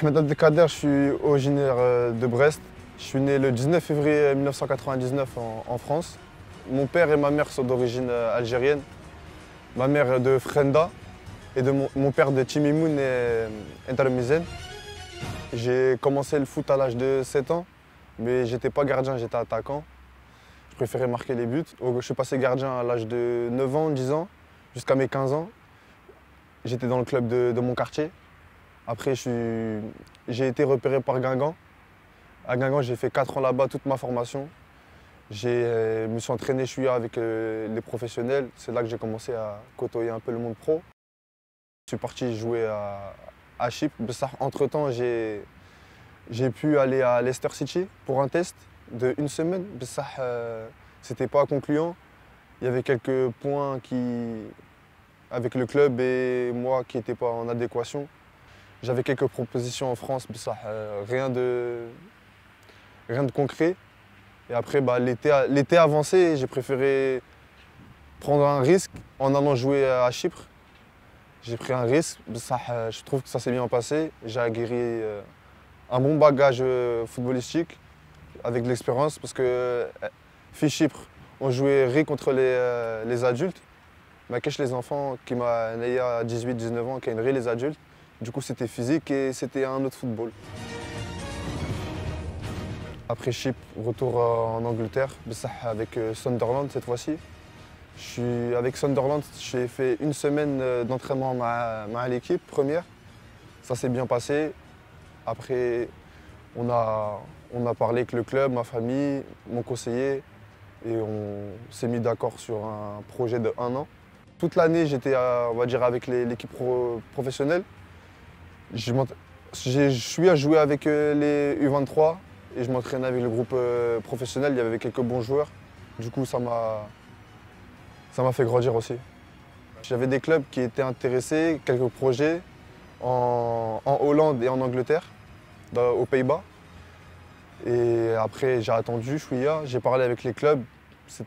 Ahmed Abdelkader, je suis originaire de Brest. Je suis né le 19 février 1999 en France. Mon père et ma mère sont d'origine algérienne. Ma mère de Frenda et mon père de Timimoun et Darmizen. J'ai commencé le foot à l'âge de 7 ans, mais j'étais pas gardien, j'étais attaquant. Je préférais marquer les buts. Je suis passé gardien à l'âge de 9 ans, 10 ans, jusqu'à mes 15 ans. J'étais dans le club de mon quartier. Après, j'ai été repéré par Guingamp. À Guingamp, j'ai fait 4 ans là-bas, toute ma formation. Je me suis entraîné avec les professionnels. C'est là que j'ai commencé à côtoyer un peu le monde pro. Je suis parti jouer à Chypre. Entre-temps, j'ai pu aller à Leicester City pour un test de 1 semaine. C'était pas concluant. Il y avait quelques points avec le club et moi qui n'étaient pas en adéquation. J'avais quelques propositions en France, mais rien de concret. Et après, l'été avancé, j'ai préféré prendre un risque en allant jouer à Chypre. J'ai pris un risque, je trouve que ça s'est bien passé. J'ai aguerri un bon bagage footballistique avec de l'expérience parce que Chypre, on jouait contre les adultes. Mais les enfants qui m'ont à 18-19 ans, qui ont les adultes. Du coup, c'était physique et c'était un autre football. Après Chypre, retour en Angleterre, avec Sunderland cette fois-ci. Avec Sunderland, j'ai fait 1 semaine d'entraînement à l'équipe première. Ça s'est bien passé. Après, on a parlé avec le club, ma famille, mon conseiller, et on s'est mis d'accord sur un projet de 1 an. Toute l'année, j'étais, on va dire, avec l'équipe professionnelle. Je suis à jouer avec les U23 et je m'entraînais avec le groupe professionnel. Il y avait quelques bons joueurs. Du coup, ça m'a fait grandir aussi. J'avais des clubs qui étaient intéressés, quelques projets en Hollande et en Angleterre, aux Pays-Bas. Et après, j'ai attendu, j'ai parlé avec les clubs. Ça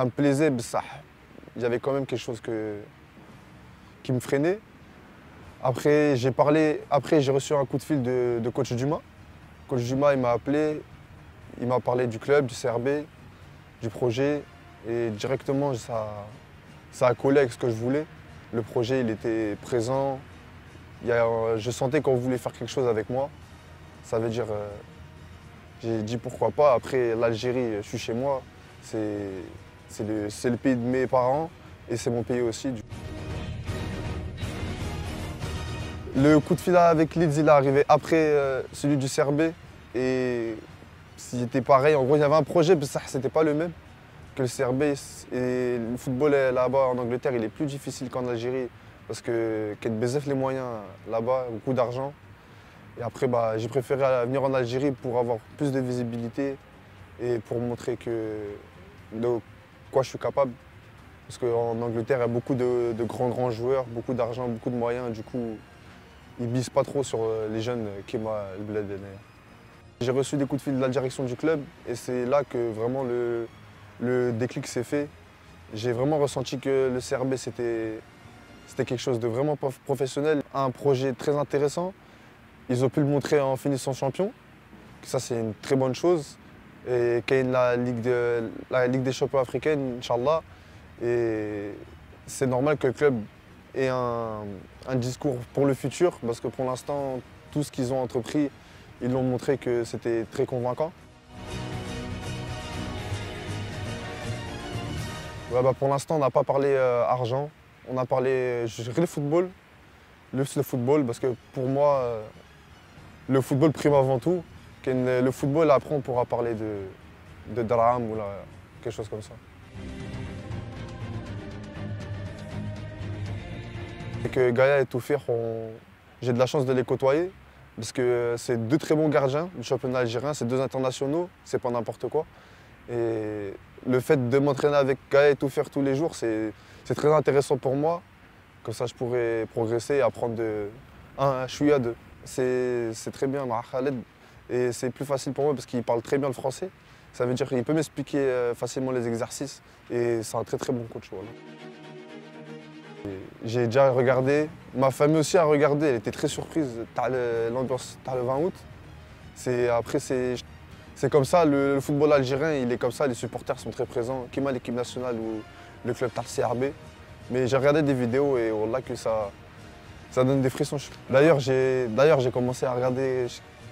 me plaisait, il y avait quand même quelque chose qui me freinait. Après, j'ai reçu un coup de fil de coach Dumas. Coach Dumas, il m'a appelé, il m'a parlé du club, du CRB, du projet. Et directement, ça a collé avec ce que je voulais. Le projet, il était présent. Je sentais qu'on voulait faire quelque chose avec moi. Ça veut dire, j'ai dit pourquoi pas. Après, l'Algérie, je suis chez moi. C'est le pays de mes parents et c'est mon pays aussi. Le coup de fil avec Leeds, il est arrivé après celui du CRB. Et c'était pareil. En gros, il y avait un projet, mais ça, c'était pas le même que le CRB. Et le football là-bas en Angleterre, il est plus difficile qu'en Algérie parce que qu'il y a les moyens là-bas, beaucoup d'argent. Et après, j'ai préféré venir en Algérie pour avoir plus de visibilité et pour montrer de quoi je suis capable. Parce qu'en Angleterre, il y a beaucoup de grands joueurs, beaucoup d'argent, beaucoup de moyens. Du coup, ils ne misent pas trop sur les jeunes qui m'a le bled. J'ai reçu des coups de fil de la direction du club et c'est là que vraiment le déclic s'est fait. J'ai vraiment ressenti que le CRB, c'était quelque chose de vraiment professionnel, un projet très intéressant. Ils ont pu le montrer en finissant champion. Ça, c'est une très bonne chose. Et qu'il y ait la Ligue des champions africaine, Inch'Allah. Et c'est normal que le club ait un discours pour le futur, parce que pour l'instant, tout ce qu'ils ont entrepris, ils l'ont montré que c'était très convaincant. Pour l'instant, on n'a pas parlé argent. On a parlé le football, le football, parce que pour moi, le football prime avant tout. Le football, après, on pourra parler de drame ou quelque chose comme ça. Avec Gaïa et Toufir, j'ai de la chance de les côtoyer parce que c'est 2 très bons gardiens du championnat algérien, c'est 2 internationaux, c'est pas n'importe quoi. Et le fait de m'entraîner avec Gaïa et Toufir tous les jours, c'est très intéressant pour moi. Comme ça, je pourrais progresser et apprendre de 1 à 2. C'est très bien, Khaled. Et c'est plus facile pour moi parce qu'il parle très bien le français. Ça veut dire qu'il peut m'expliquer facilement les exercices et c'est un très bon coach. Voilà. J'ai déjà regardé, ma famille aussi a regardé, elle était très surprise de l'ambiance le 20 août. Après, c'est comme ça, le football algérien, il est comme ça, les supporters sont très présents, qui m'a l'équipe nationale ou le club CRB. Mais j'ai regardé des vidéos et wallah que ça donne des frissons. D'ailleurs, j'ai commencé à regarder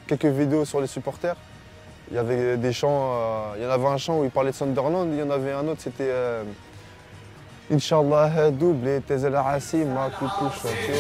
quelques vidéos sur les supporters. Il y avait des chants, il y en avait un chant où il parlait de Sunderland, il y en avait un autre, c'était Inch'Allah double Tezel Assi ma coucou champion.